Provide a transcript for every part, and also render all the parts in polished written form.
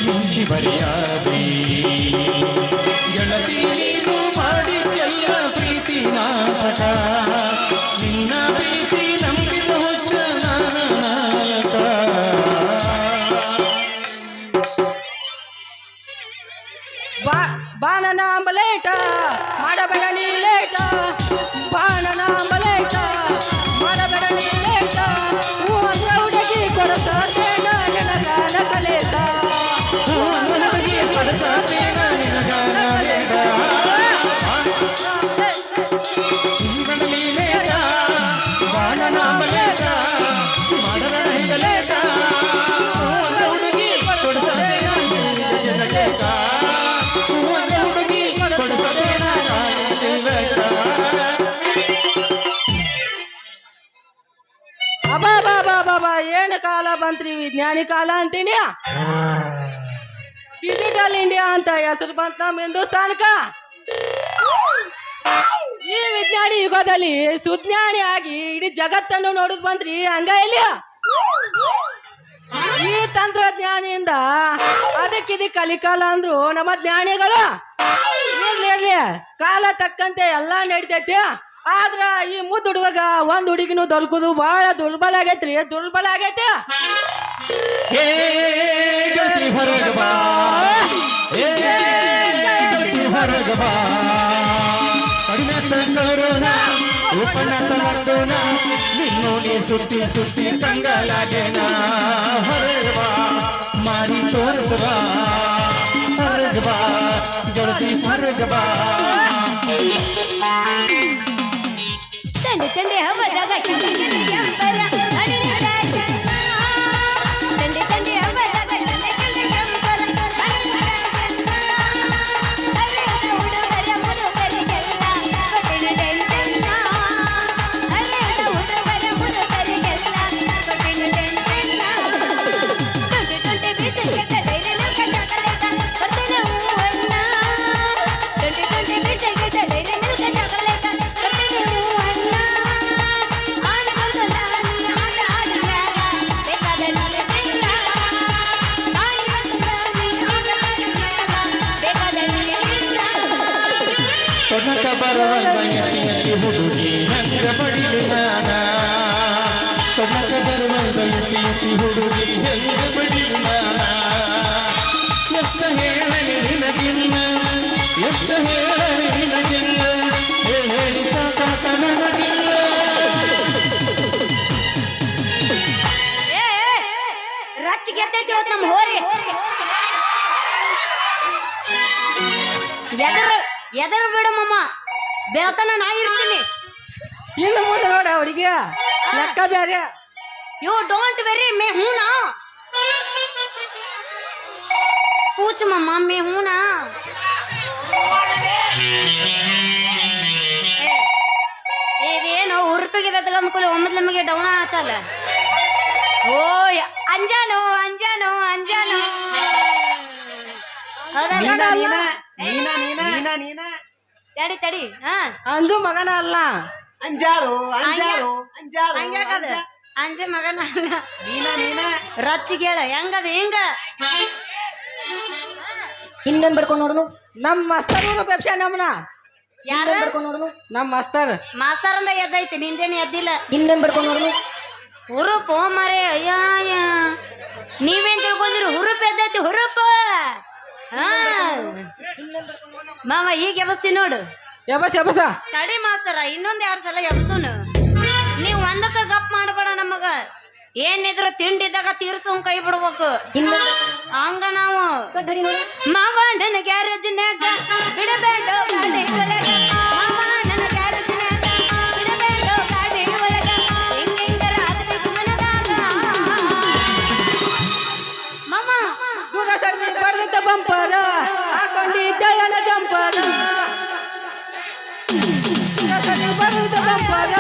ಮಿಂಚಿ ಬರೆಯಾದೆ ಗೆಳತಿ ನೀನು ಮಾಡಿದ್ದೆಲ್ಲ ಪ್ರೀತಿ ನಾಟಕ ನಿನ್ನ ಪ್ರೀತಿ ನಂಬಿದ ಹುಚ್ಚ ನಾಯಕ ಬಾನನ ಅಂಬಲೇಟ ಮಾಡಬೇಡ ನೀ ಲೇಟ ಬಾನನ ಅಂಬಲೇಟ ಮಾಡಬೇಡ ನೀ ಲೇಟ ಹೂ ಅಂದ್ರೆ ಹುಡುಗಿ ಕೊಡಸಾತೇನ ನಿನಗಾನ ಕಲೇಟ ಹೂ ಅಂದ್ರೆ ಹುಡುಗಿ ಕೊಡಸಾತೇನ ನಿನಗಾನ ಕಲೇಟ ನಿಂಗಡಲಿ ಲೇಟ ಬಾಣನ ಅಂಬಲೇಟ ಮಾಡಬೇಡ ಹಿಂಗ ಲೇಟ ಹೂ ಅಂದ್ರೆ ಹುಡುಗಿ ಕೊಡಸಾತೇನ ನಿನಗಾನ ಲೇಟ ಅಬಾ ಏನು ಕಾಲ ಬಂತ್ರಿ ವಿಜ್ಞಾನಿ ಕಾಲ ಅಂತೀನಿ ಡಿಜಿಟಲ್ ಇಂಡಿಯಾ ಅಂತ ಹೆಸರು ಬಂತ ನಮ್ಮ ಹಿಂದೂಸ್ತಾನಕ್ಕ ಈ ವಿಜ್ಞಾನಿ ಯುಗದಲ್ಲಿ ಸುಜ್ಞಾನಿ ಆಗಿ ಇಡೀ ಜಗತ್ತನ್ನು ನೋಡುದ್ ಬಂತ್ರಿ ಹಂಗ ಇಲ್ಲಿ ಈ ತಂತ್ರಜ್ಞಾನಿಯಿಂದ ಅದಕ್ಕಿದ ಕಲಿಕಾಲ ಅಂದ್ರು ನಮ್ಮ ಜ್ಞಾನಿಗಳು ಇರ್ಲಿ ಕಾಲ ತಕ್ಕಂತೆ ಎಲ್ಲಾ ನಡಿತೈತಿ ಆದ್ರ ಈ ಮುದ್ದು ಹುಡುಗ ಒಂದ್ ಹುಡುಗಿನೂ ದೊರಕುದು ಬಹಳ ದುರ್ಬಲ ಆಗೈತ್ರಿ ದುರ್ಬಲ ಆಗೈತಿ ನಿನ್ನೋಡಿ ಸುತ್ತಿ ಸುತ್ತಿ ಕಂಗಲಾಗೇನಾ ಹೊರಗಬಾ ಮಾರಿ ತೋರಿಸಬಾ ಹೊರಗಬಾ ಗೆಳತಿ ಹೊರಗಬಾ ಚಂಡೆ ಚಂಡೆ ಹಬ್ಬದಾಗ ಕೆಂಪರ ಅಡಿದ ಚಂದ ಚಂಡೆ ಚಂಡೆ ಹಬ್ಬದಾಗ ಕೆಂಪರ ಹುಡುಗರ ಮುದುಕರಿಗೆಲ್ಲ ಕೊಟ್ಟಿನ ಟೆನ್ಷನ್ ಹುಡುಗರ ಮುದುಕರಿಗೆಲ್ಲ ಕೊಟ್ಟಿನ ಟೆನ್ಷನ್ ಟೊಂಟೆ ಟೊಂಟೆ ಬೀಸಕ್ಕೆ ಧೈರ್ಯ ಕಟ್ಟಕಲೇತ ಕೊಟ್ಟಿನ ಹೂವಣ್ಣ ಟೊಂಟೆ ಟೊಂಟೆ ಬೀಸಕ್ಕೆ ಧೈರ್ಯ ಕಟ್ಟಕಲೇತ ಕೊಟ್ಟಿನ ಹೂವಣ್ಣ ಆನಗೊಂದು ನಾನು ಆಟ ಆಡಿಯಾಗ ಬೇಕಾದ ನೀರಿಲ್ಲ ಆನಗೊಂದು ನಾನು ಆಟ ಆಡಿಯಾಗ ಬೇಕಾದ ನೀರಿಲ್ಲ ತೊನಕ ಬರುವಂತ ಹುಡುಗಿ ಹಂಗ ಬಡಿದು ನಾನ ತೊನಕ ಬರುವಂತ ಹುಡುಗಿ ಹಂಗ ಬಡಿದು ನಾನ ಎಷ್ಟು ಹೇಳಲಿ ನಿನಗಿಲ್ಲ ಎಷ್ಟು ಹೇಳಲಿ ನಿನಗಿಲ್ಲ ಹೇಳಿ ಸಾಕಾತ ನನಗಿಲ್ಲ ರಚ್ಚಿಗೆ ಎತ್ತೈತಿ ಇವತ್ತು ನಮ್ಮ ಹೋರಿ ಎದರು ಬಿಡಮ್ಮಮ್ಮ ಬೆಳತನ ನಾ ಇರ್ತೀನಿ ಇನ್ನು ಮುಂದೆ ನೋಡ ಹುಡುಗಿ ಲೆಕ್ಕ ಬೇರೆ ಯು ಡೋಂಟ್ ವೆರಿ ಮೇ ಹೂನಾ पूछ मम्मा मैं हूं ना ಇದೇನು ಉರುಪಿಗೆ ತಗೊಂಡ್ಕೊಳ್ಳಿ ಒಮ್ಮದ್ ನಮಗೆ ಡೌನ್ ಆತಲ್ಲ ಓ ಅಂಜಾನು ಅಂಜಾನು ಅಂಜಾನು ತಡಿ ತಡಿ ಅಂಜು ಮಗನ ಅಲ್ಲ ಅಂಜಾರು ಅಂಜಾರು ಅಂಜಾರು ಹಂಗ್ಯಾಕದ ಅಂಜ ಮಗನ ಅಲ್ಲ ರಚ್ಚಿಗೆ ಹೇಳ ಹೆಂಗದ ಹಿಂಗ ಇನ್ನೊಂದು ಬಡ್ಕೊಂಡು ನೋಡುನು ನಮ್ಮ ಮಸ್ತರ್ ಪೆಪ್ಸಿ ನಮ್ಮನ ಯಾರ ಬಡ್ಕೊಂಡು ನೋಡುನು ನಮ್ಮ ಮಸ್ತರ್ ಮಾಸ್ತರ್ ಅಂದ ಎದ್ದೈತಿ ನಿಂದೇನು ಎದ್ದಿಲ್ಲ ಇನ್ನೊಂದು ಬಡ್ಕೊಂಡು ನೋಡುನು ಹುರುಪು ಮರೆ ಅಯ್ಯ ನೀವೇನ್ ತಿಳ್ಕೊಂಡಿರಿ ಹುರುಪು ಎದ್ದೈತಿ ಹುರುಪು ಮಾವ ಈಗ ಎಬಸ್ತಿ ನೋಡು ಎಬಸ ತಡಿ ಮಾಸ್ತರ ಇನ್ನೊಂದ್ 2 ಸಲ ಎಬ್ಸುನು ನೀವ್ ಒಂದಕ್ಕ ಗಪ್ ಮಾಡಬೇಡ ನಮಗ ಏನಿದ್ರು ತಿಂಡಿದಾಗ ತೀರ್ಸೋನ್ ಕೈ ಬಿಡ್ಬೇಕು ಹಂಗ ನಾವು ಮಾವ ನನ್ನ ಗ್ಯಾರೇಜ್ನ್ಯಾಗ ಬಿಡಬೇಡ ಗಾಡಿ ಒಳಗ ಮಾವ ನನ್ನ ಗ್ಯಾರೇಜ್ನ್ಯಾಗ ಬಿಡಬೇಡ ಗಾಡಿ ಒಳಗ ಹಿಂಗಿಂಗರ ಆಗ್ಬೇಕು ಮನದಾಗ ಮಾಮ ದೂರ ಸಡ್ದಿ ಬಡ್ದಿದ್ದ ಬಂಪರ ಹಾಕೊಂಡಿದ್ದೆ ನನ್ನ ಜಂಪರ ದೂರ ಸಡ್ದಿ ಬಡ್ದಿದ್ದ ಬಂಪರ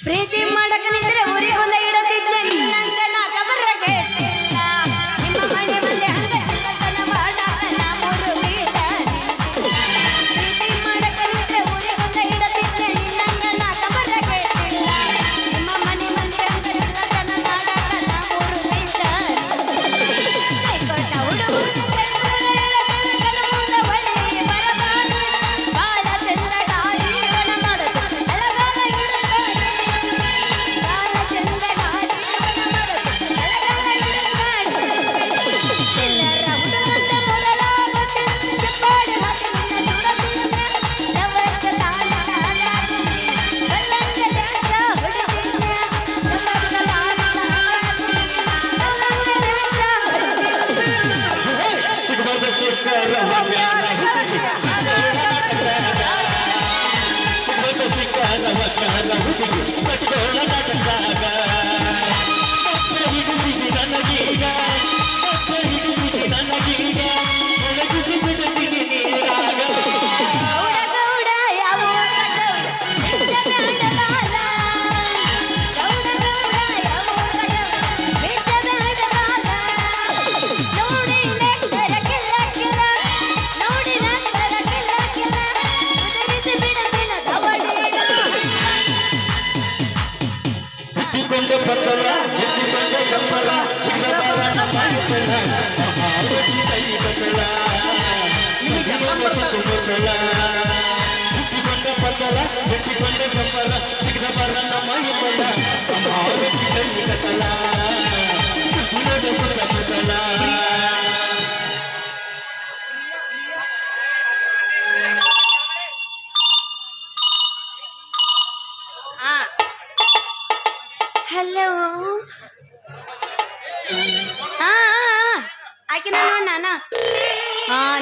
ಪ್ರೀತಿ ಮಾಡಕ ನಿಂತ್ರೆ ಊರಿಗೆ ಬಂದ ಇಡತಿದ್ದೆ ನಿನ್ನಂಗ ನಾ ಕಬರ ಕೇಳಿಲ್ಲ ನಿಮ್ಮ ಮನೆ ಮುಂದೆ ಹಂಗ ಬದಲ ಹುಟ್ಟಿಕೊಂಡ ಬದಲ ಬೆಟ್ಟಿಕೊಂಡ ಕಪ್ಪಲ ಸಿಗದ ಬರ ನಮ್ಮ ಬಲ ಅಮ್ಮ ಚಿಕ್ಕಿ ಕತ್ತಲ ಸುಖದ ಸುಖ ಬದಲ ಹಲೋ ಹಾಕಿನ ನೋಡ್ ನಾನ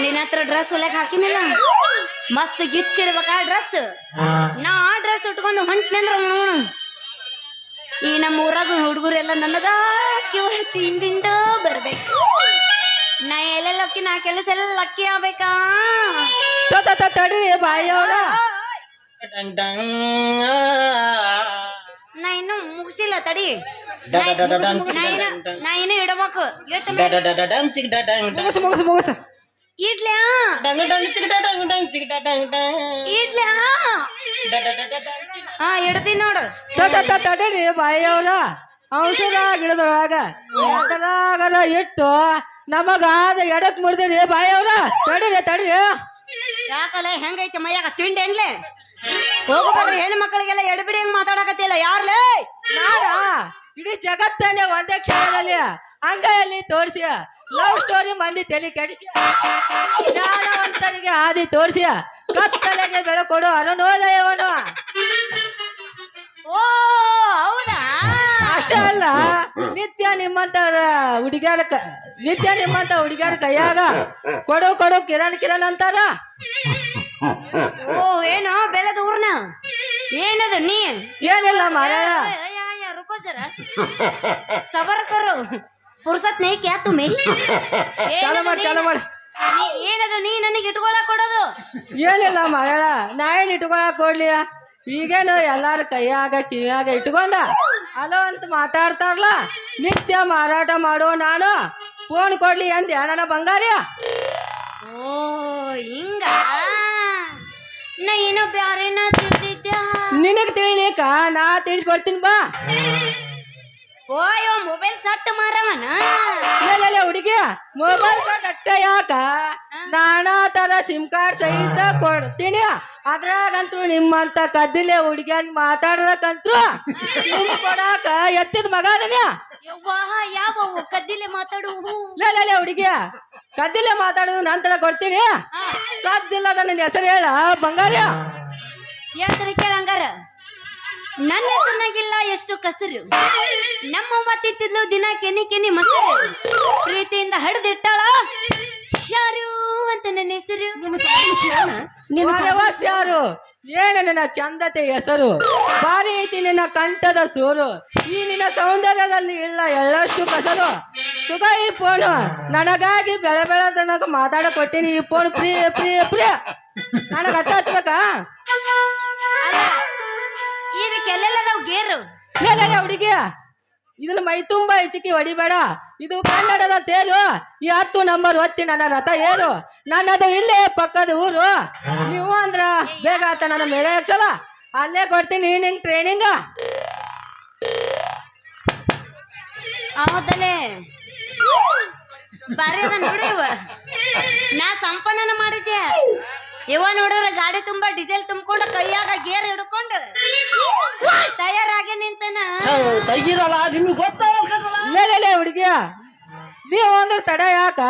ನಿನ್ನ ಹತ್ರ ಡ್ರೆಸ್ ಹೊಲಕ್ ಹಾಕಿನಲ್ಲ ಮಸ್ತ್ ಗಿಚ್ಚಿರ್ಬೇಕ ಡ್ರೆಸ್ ನಾ ಆ ಡ್ರೆಸ್ ಉಟ್ಕೊಂಡು ಹೊಂಟ್ನಂದ್ರ ನೋಡು ಈ ನಮ್ಮ ಊರಾಗ ಹುಡುಗರೆಲ್ಲ ನನಗ ಕಿವ ಹಚ್ಚಿ ಹಿಂದಿಂದ ಬರ್ಬೇಕು ನಾ ಎಲ್ಲೆಲ್ಲ ಅಕ್ಕಿ ನಾ ಕೆಲಸ ಎಲ್ಲ ಅಕ್ಕಿ ಆಗ್ಬೇಕಾ ತಡ್ರಿ ಬಾಯಿ ಅವ್ರ ನಾ ಇನ್ನು ಮುಗಿಸಿಲ್ಲ ತಡಿ ನಾ ಇನ್ನು ಇಡಬೇಕು ಮುಗಸ ಇಡ್ಲ್ಯಾ ಇಡ್ಲ್ಯಾ ಇಡ್ತೀನಿ ನೋಡು ತಡ್ರಿ ಬಾಯಿ ಅವ್ರ ಔಷಧ ಗಿಡದೊಳಗ ಅದರಾಗದ ಇಟ್ಟು ನಮಗಾದ ಎಡಕ್ ಮುಡ್ದಿರಿ ಬಾಯಿ ಅವ್ರ ತಡ್ರಿ ಯಾಕಲ್ಲ ಹೆಂಗೈತೆ ಮೈಯಾಗ ತಿಂಡಿ ಏನ್ಲೆ ಹೋಗು ಬರ್ರಿ ಹೆಣ್ಣು ಮಕ್ಕಳಿಗೆಲ್ಲ ಎಡಬಿಡಿ ಹೆಂಗ್ ಮಾತಾಡಕತ್ತಿಲ್ಲ ಯಾರ್ಲೇ ನಾನಾ ಇಡೀ ಜಗತ್ತನ್ನೇ ಒಂದೇ ಕ್ಷಣದಲ್ಲಿ ಅಂಗೈಯಲ್ಲಿ ತೋರಿಸಿ ಲವ್ ಸ್ಟೋರಿ ಮಂದಿ ತಲೆ ಕೆಡಿಸಿ ಜ್ಞಾನವಂತರಿಗೆ ಆದಿ ತೋರಿಸಿ ಕತ್ತಲೆಗೆ ಬೆಳಕೊಡು ಅರುಣೋದಯವನು ಓ ಹೌದಾ ಅಷ್ಟೇ ಅಲ್ಲ ನಿತ್ಯ ನಿಮ್ಮಂತ ಹುಡುಗಿಯರ ಕೈಯಾಗ ಕೊಡು ಕಿರಣ್ ಅಂತಾರ ಓ ಏನೋ ಬೆಳೆದ ಊರ್ನ ಏನದು ನೀ ಏನಿಲ್ಲ ಮಾರಾಯ रुको जरा सबर करो फुर्सत नहीं क्या तुम्हें ಚಾಲು ಮಾಡಿ ಏನದು ನೀ ನನಗೆ ಇಟ್ಕೊಳಕ್ ಕೊಡೋದು ಏನಿಲ್ಲ ಮಾರಾಯ ನಾ ಏನ್ ಇಟ್ಕೊಳಕ್ ಕೊಡ್ಲಿ ಈಗೇನು ಎಲ್ಲಾರ ಕೈಯಾಗ ಕಿವಿಯಾಗ ಇಟ್ಕೊಂಡ ಅಲೋ ಅಂತ ಮಾತಾಡ್ತಾರಲ್ಲ ನಿತ್ಯ ಮಾರಾಟ ಮಾಡೋ ನಾನು ಫೋನ್ ಕೊಡ್ಲಿ ಅಂದೆ ನನ್ನ ಬಂಗಾರಿ ಓ ಹಿಂಗ ನಾ ಏನೋ ಬ್ಯಾರೇನ ತಿಳಿದಿದ್ದ ನಿನಗ್ ತಿಳಿಲಿಕ್ಕ ನಾ ತಿಳಿಸ್ಕೊಡ್ತೀನಿ ಬಾ ಓಯೋ ಮೊಬೈಲ್ ಸಟ್ ಮಾರವನ ಹುಡುಗಿ ಮೊಬೈಲ್ ಅಟ್ಟ ಯಾಕ ನಾನಾ ತರ ಸಿಮ್ ಕಾರ್ಡ್ ಸಹಿತ ಕೊಡ್ತೀನಿ ಅದ್ರಾಗಂತೂ ನಿಮ್ಮಂತ ಕದ್ದಿಲೆ ಹುಡುಗಿಯಾಗಿ ಮಾತಾಡಕಂತ್ರು ನಿಮ್ ಕೊಡಾಕ ಎತ್ತಿದ ಮಗ ಅದನ್ಯ ಯಾವ ಕದ್ದಿಲೆ ಮಾತಾಡು ಹುಡುಗಿಯ ಕದ್ದಿಲೆ ಮಾತಾಡೋದು ನಂತರ ಕೊಡ್ತೀನಿ ಸಾಧ್ಯಲ್ಲ ನನ್ನ ಹೆಸರು ಹೇಳ ಬಂಗಾರ ಹೇಳ್ತಾರೆ ಕೇಳಂಗಾರ ನನ್ನ ಹೆಸರಿನಾಗಿಲ್ಲ ಎಷ್ಟು ಕಸರು ನಮ್ಮವ್ವ ತಿತ್ತಿದ್ಲು ದಿನ ಕೆನಿ ಮಸರು ಪ್ರೀತಿಯಿಂದ ಹಡ್ದಿಟ್ಟಾಳ ಶಾರು ಅಂತ ನನ್ನ ಹೆಸರು ಯಾರು ಏನ ನನ್ನ ಚಂದತೆ ಹೆಸರು ಬಾರಿ ಐತಿ ನಿನ್ನ ಕಂಠದ ಸೂರು ಈ ನಿನ್ನ ಸೌಂದರ್ಯದಲ್ಲಿ ಇಲ್ಲ ಎಳ್ಳಷ್ಟು ಕಸರು ಸುಖ ಈ ಫೋನು ನನಗಾಗಿ ಬೆಳತನಕ ಮಾತಾಡ ಕೊಟ್ಟಿನಿ ಈ ಫೋನ್ ಪ್ರಿಯ ನನಗ ಅಟ್ಟ ಹಚ್ಬೇಕಾ ಇದಕ್ಕೆಲ್ಲ ನಾವು ಗೇರು ಹುಡುಗಿ ಇದನ್ನ ಮೈ ತುಂಬಾ ಹೆಚ್ಚಿಗೆ ಹೊಡಿಬೇಡ ಇದು ಕನ್ನಡದ ತೇರು ಈ 10 ನಂಬರ್ ಒತ್ತಿ ನನ್ನ ರಥ ಏರು ನನ್ನದು ಇಲ್ಲೇ ಪಕ್ಕದ ಊರು ನೀವು ಅಂದ್ರ ಬೇಗ ಆತ ನನ್ನ ಮೇಲೆ ಹಾಕ್ಸಲ್ಲ ಅಲ್ಲೇ ಕೊಡ್ತೀನಿ ನಿಂಗ್ ಟ್ರೈನಿಂಗ್ ಹೌದಲ್ಲೇ ಬಾರಿ ಅದ ನೋಡಿ ಇವ ನಾ ಸಂಪನ್ನ ಮಾಡಿದ್ದೆ ಇವ ನೋಡಿದ್ರೆ ಗಾಡಿ ತುಂಬಾ ಡೀಸೆಲ್ ತುಂಬಿಕೊಂಡು ಕೈಯಾಗ ಗೇರ್ ಹಿಡ್ಕೊಂಡು ತಯಾರಾಗಿ ನಿಂತನ ಹುಡುಗಿಯ ನೀವು ಅಂದ್ರೆ ತಡ ಯಾಕ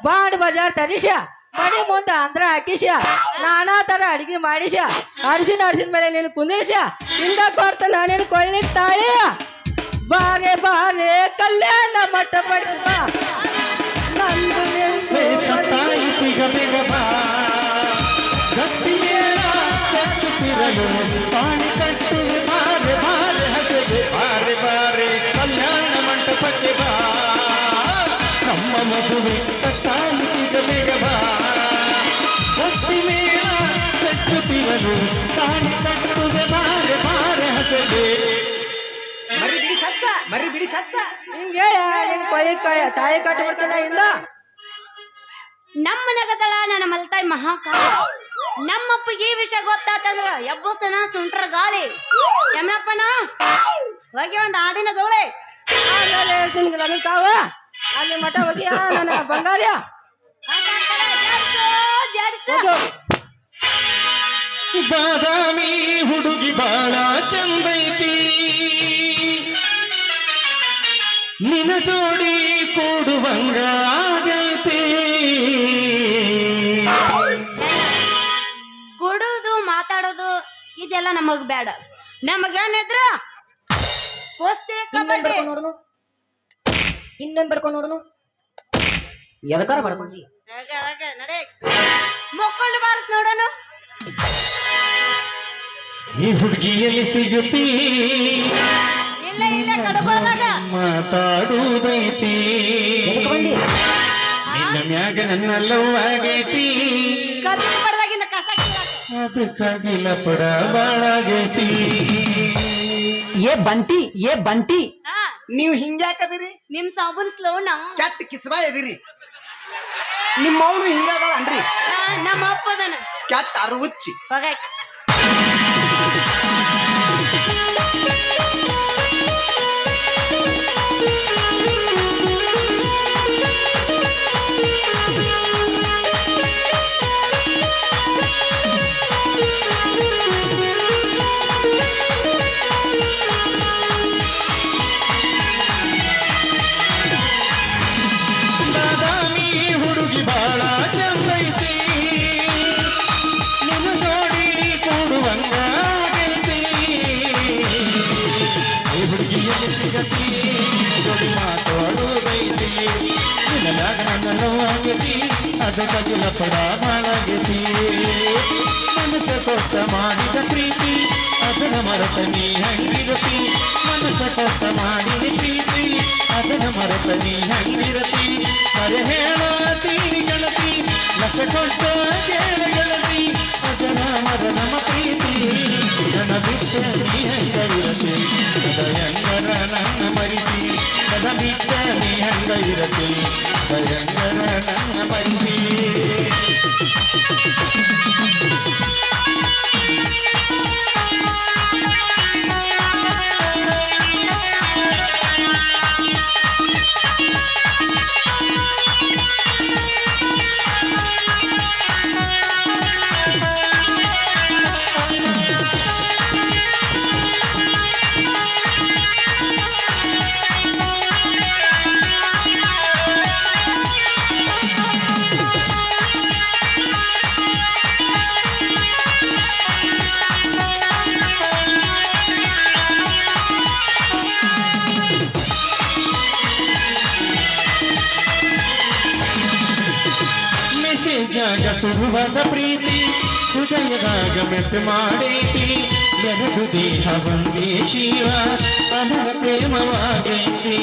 ಬಾಂಡ್ ಬಜಾರ್ ತರಿಸ ಮಡಿ ಮುಂದ ಅಂದ್ರ ಹಾಕಿಸ ನಾನಾ ತರ ಅಡಿಗೆ ಮಾಡಿಸ ಅರ್ಜಿನ ಮೇಲೆ ನೀನು ಕುಂದಿರಿಸ ಹಿಂದ ಕೊಡ್ತ ನಾನೇನು ಕೊಳ್ಳಿ ತಾಳಿ ಬಾರೆ ಕಲ್ಯಾಣ ಮಟ್ಟ ಪಡಿದ ಪಾಣಿ ಕಟ್ಟುವೆ ಬಾರೆ ಹಸೆಗೆ ಬಾರೆ ಕಲ್ಯಾಣ ಮಂಟಪಕ್ಕೆ ಬಾ ನಮ್ಮ ಮಗುವೆ ಸತ್ತಾಯಿತಿಗ ಬೇಗ ಬಾ ಭಕ್ತಿ ಮೇಳ ಕಟ್ಟುತ್ತಿರಲು ಪಾಣಿ ಕಟ್ಟುವೆ ಬಾರೆ ಹಸೆಗೆ ಮರಿ ಬಿಡಿ ಸಚ್ಚ ಹಿಂಗೆ ನಿನ್ ಕೊಳ್ಳಿ ತಾಯಿ ಕಟ್ಟು ಬಿಡ್ತದ ಇಂದ ನಮ್ಮ ನಗದಳ ನನ್ನ ಮಲ್ತಾಯಿ ಮಹಾಕಾಲ ನಮ್ಮಪ್ಪಗೆ ಈ ವಿಷಯ ಗೊತ್ತಾತಂದ್ರ ಎಬ್ಬಸ್ತನ ಸುಂಟ್ರ ಗಾಳಿ ಯಮನಪ್ಪನ ಹೋಗಿ ಒಂದ್ ಆಡಿನ ದೋಳೆ ಹೇಳ್ತೀನಿ ನನಗೆ ತಾವ ಅಲ್ಲಿ ಮಠ ಹೋಗಿ ನನ್ನ ಬಂಗಾರ ಬಾದಾಮಿ ಹುಡುಗಿ ಬಾಳ ಚಂದೈತಿ ನಿನ ಜೋಡಿ ಕೂಡುವಂಗ ಆಗೈತಿ ಕೊಡುದು ಮಾತಾಡೋದು ಇದೆಲ್ಲ ನಮಗ್ ಬೇಡ. ನಮಗೇನಿದ್ರ ಕುಸ್ತಿ ಇನ್ನೊಂದ್ ಕಬಡ್ಡಿ ಬಡ್ಕೊಂಡ್ ನೋಡುನು ಇನ್ನೊಂದ್ ಬಡ್ಕೊಂಡ್ ನೋಡುನು ಎದಕಾರ ಬಡ್ಕೊಂಡಿ ಮಕ್ಕಳು ಬಾರಿಸ್ ನೋಡೋಣ. ಈ ಹುಡುಗಿಯಲ್ಲಿ ಸಿಗುತ್ತಿ ಇಲ್ಲ ಇಲ್ಲ ಕಡ್ಕೊಳ್ದಾಗ ಮಾತಾಡುವುದೈತಿ ಎದಕ್ ಬಂದಿ ನಿನ್ನ ಮ್ಯಾಗ ನನ್ನ ಲವ್ ಆಗೈತಿ ಕಬ್ಬಿ ಪಡೆದಾಗಿನ ಕಸ ಕೀಳಾಕ. ಅದಕ್ಕಾಗಿ ಲಪಡ ಬಾಳಾಗೈತಿ ಏ ಬಂಟಿ ಹಾ, ನೀವ್ ಹಿಂಗ್ಯಾಕದಿರಿ ನಿಮ್ ಸಾಬೂನ್ ಸ್ಲೋನ ಕೆಟ್ಟ ಕಿಸ್ಬಾ ಎದಿರಿ ನಿಮ್ಮ ಅವನು ಹಿಂಗದಲ್ಲ ಅನ್ರಿ ನಮ್ಮ ಅಪ್ಪದನ ಕೆಟ್ಟ ಅರುವುಚ್ಚಿ ಹೋಗ. ಬಾದಾಮಿ ಹುಡುಗಿ ಬಾಳ ಚಂದೈತಿ ನಿನ್ನ ಜೋಡಿ ಕೂಡುವಂಗ ಆಗೈತಿ ಈ ಹುಡುಗಿಯಲ್ಲಿ ಸಿಗತಿ ಜೋಡಿ ಮಾತಾಡುವುದೈತಿ ನಿನ್ನ ಮ್ಯಾಗ ನನ್ನ ಲವ್ ಆಗೈತಿ ಅದಕ್ಕಾಗಿ ಲಪಡ ಬಾಳಾಗೈತಿ ಮನಸ್ಸ ಕೊಟ್ಟ ಮಾಡಿದ ಪ್ರೀತಿ ಅದನ್ನ ಮರೆತ ನೀ ಹಂಗಿರತಿ ಮನಸ್ಸ ಕೊಟ್ಟ ಮಾಡಿದ ಪ್ರೀತಿ ಅದನ್ನ ಮರೆತ ನೀ ಹಂಗಿರತಿ ಕರೆ ಹೇಳತಿ ಗೆಳತಿ ಲಕ್ಷ ಕೊಟ್ಟ ಕೇಳ ಗೆಳತಿ ಅದನ ಮರ ನಮ್ಮ ಪ್ರೀತಿ ನನ್ನ ಬಿಟ್ಟ ನೀ ಹಂಗಿರತಿ ಭಯಂಕರ ನನ್ನ ಮರಿತಿ ನನ್ನ ಬಿಟ್ಟ ನೀ ಹಂಗಿರತಿ ಭಯಂಕರ ನನ್ನ ಮರಿತಿ ಮೆಸೇಜಾಗ ಸುರುವಾದ ಪ್ರೀತಿ ಹೃದಯದಾಗ ಮೆಟ್ಟು ಮಾಡೈತಿ ಎರಡು ದೇಹ ಒಂದೇ ಜೀವ ಅಮರ ಪ್ರೇಮವಾಗೈತಿ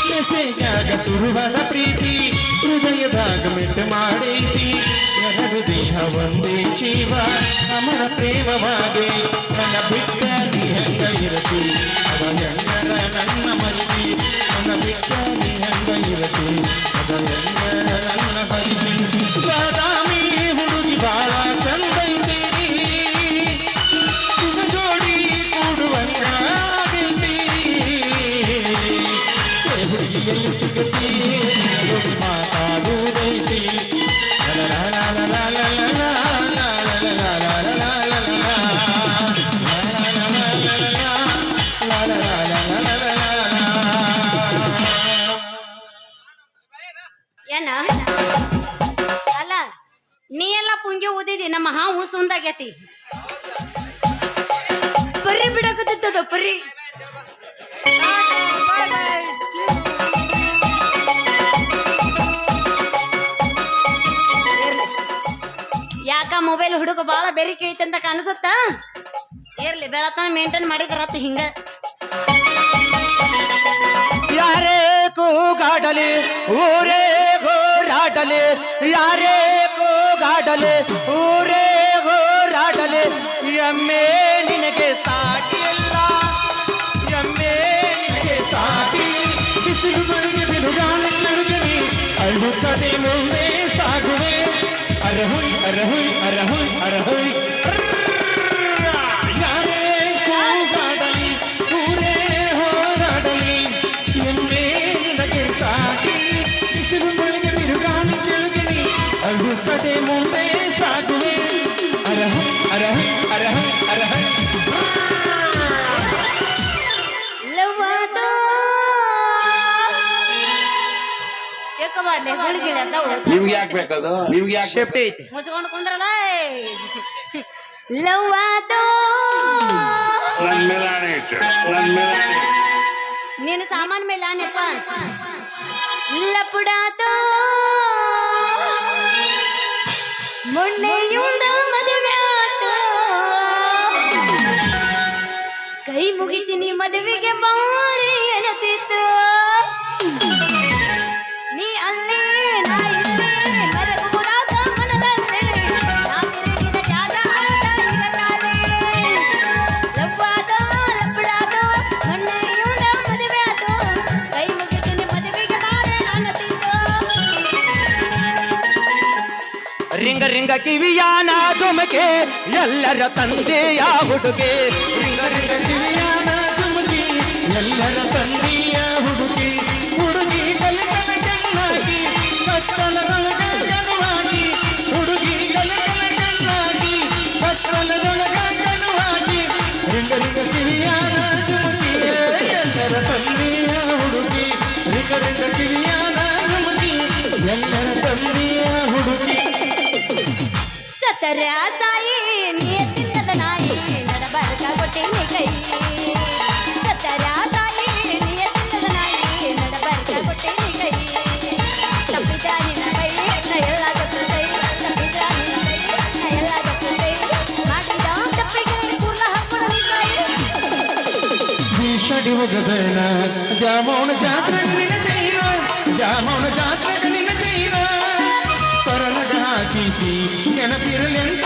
ಮೆಸೇಜಾಗ ಸುರುವಾದ ಪ್ರೀತಿ ಹೃದಯದಾಗ ಮೆಟ್ಟು ಮಾಡೈತಿ ಎರಡು ದೇಹ ಒಂದೇ ಜೀವ ಅಮರ ಪ್ರೇಮವಾಗೆ ನನ್ನ ಬಿಟ್ಟ ನೀ ಹೆಂಗ ಇರತಿ ಅದ ಹೆಂಗರ ನನ್ನ ಮರಿತಿ ನನ್ನ ಬಿಟ್ಟ ನೀ ಹೆಂಗ ಇರತಿ ಅದ ಹೆಂಗರ ನನ್ನ ಮರಿತಿ ಬಾದಾಮಿ ಹುಡುಗಿ ಬಾಳ ಚಂದೈತಿ ನಿನ್ನ ಜೋಡಿ ಕೂಡುವಂಗ ಆಗೈತಿ ಹುಡುಗಿಯಲ್ಲಿ ಸಿಗತಿ ಜೋಡಿ ಮಾತಾಡುವುದೈತಿ ಏನ ಅಲ್ಲ ನೀ ಎಲ್ಲ ಪುಂಗಿ ಊದಿದಿ ನಮ್ಮ ಹಾವು ಸುಂದಾಗೈತಿ ಪರಿ ಬಿಡಕತ್ತಿತ್ತದ ಪರಿ ಯಾಕ ಮೊಬೈಲ್ ಹುಡುಗ ಬಾಳ ಬೆರಿಕೆ ಐತೆ ಅಂತ ಕಾಣಿಸುತ್ತ ಇರ್ಲಿ ಬೆಳತನ ಮೇಂಟೈನ್ ಮಾಡಿದ್ರತ್ತ ಹಿಂಗ ಯಾರೇ ಕೂಗಾಡಲಿ ಊರೇ ಹೋರಾಡಲಿ ಯಾರೇ ಕೂಗಾಡಲಿ ಊರೇ ಹೋರಾಡಲಿ ಎಮ್ಮೆ ನಿನಗೆ ಸಾಟಿಲ್ಲ ಎಮ್ಮೆ ನಿನಗೆ ಸಾಟಿ ಬಿಸಿಲು ಬಳಿಗೆ ಬಿಡುಗಾಲ ಚಳುಗಲಿ ಅಳುತ್ತದೆ ಮುಂದೆ ಸಾಗುವೆ ಅರಹುಯ್ ಅರಹುಯ್ ಅರಹುಯ್ ಅರಹುಯ್ ಯಾರೇ ಕೂಗಾಡಲಿ ಊರೇ ಹೋರಾಡಲಿ ಅಲ್ಲಿ ಗುಳಿಗಿಳಿ ಅದಾವು ನಿಮ್ಗೆ ಯಾಕೆ ಬೇಕದು ನಿಮ್ಗೆ ಯಾಕೆ ಸೇಫ್ಟಿ ಐತಿ ಮುಚ್ಕೊಂಡು ಕುಂದ್ರಲ್ಲ ಲವ್ ಆತೋ ನನ್ ಮೇಲೆ ಆಣೆ ಇಟ್ಟು ನನ್ ಮೇಲೆ ಆಣೆ ಇಟ್ಟು. ನೀನು ಸಾಮಾನ್ ಮೇಲೆ ಆನೆಪ್ಪ ಲಪುಡಾತೋ ಮೊನ್ನೆಯುಂದ ಮದುವೆ ಆತೋ ಕೈ ಮುಗಿತೀನಿ ಮದುವೆಗೆ ಬಾರಿ ಎನತಿತ್ತು ನೀ ಅಲ್ಲಿ ನಾ ಇಲ್ಲಿ ಮರಗುರಾಗ ಮನದಲ್ಲಿ ನಾ ತಿರುಗಿದ ಜಾಗ ಇರಕಾಲೆ ಲವ್ವಾದೋ ಲಪುಡಾದೋ ಮೊನ್ನೆಯುಂದ ಮದುವೆ ಆತೋ ಕೈ ಮುಗಿತೀನಿ ಮದುವೆಗೆ ಬಾರಿ ಎನತಿತ್ತು ರಿಂಗ ರಿಂಗ ಕಿವಿಯಾನ ಜುಮಕೆ ಎಲ್ಲರ ತಂದೆಯ ಹುಡುಗೆ ರಿಂಗ ರಿಂಗ ಕಿವಿಯಾನ ಚುಮುಕಿ ಎಲ್ಲರ ತಂದೆಯ ಹುಡುಗಿ ಹುಡುಗಿ ಕಲ ಕಲ ಕಣ್ಣಾಗಿ ಕತ್ತಲದೊಳಗ ಕನುವಾಗಿ ಹುಡುಗಿ ಕಲ ಕಲ ಕಣ್ಣಾಗಿ ಕತ್ತಲದೊಳಗ ಕನುವಾಗಿ ರಿಂಗ ರಿಂಗ ಕಿವಿಯಾನ ಚುಮುಕಿ ಎಲ್ಲರ ತಂದೆಯ ಹುಡುಗಿ ರಿಂಗ ರಿಂಗ ಕಿವಿಯಾನ ಚುಮುಕಿ ಎಲ್ಲರ ತಂದೆಯ ಹುಡುಗಿ ಸತರ ತಾಯಿ ನೀ ತಿನ್ನದ ನಾಯಿ ನಡಬಾರಕ ಕೊಟ್ಟೇನೆ ಕೈ ಸತರ ತಾಯಿ ನೀ ತಿನ್ನದ ನಾಯಿ ನಡಬಾರಕ ಕೊಟ್ಟೇನೆ ಕೈ ತಪ್ಪಿದ ನಿನ್ನ ಕೈ ನಾ ಎಲ್ಲ ತಪ್ಪೈ ತಪ್ಪಿದ ನಿನ್ನ ಕೈ ನಾ ಎಲ್ಲ ತಪ್ಪೈ ಮಾಡಿದ ತಪ್ಪಿಗೆ ಕೂಲ ಹಾಕೊಂಡು ಭೀಷಣಿ ಒಗದನ ಜಾಮೌನ ಜಾತ್ರೆಗೆ ನಿನ್ನ ಚೈನ ಜಾಮೌನ ಜಾತ್ರೆಗೆ ನಿನ್ನ ಚೈನ ಪರಲಗ ಹಾಕಿತಿ ನೆನಪಿರಲೆಂತ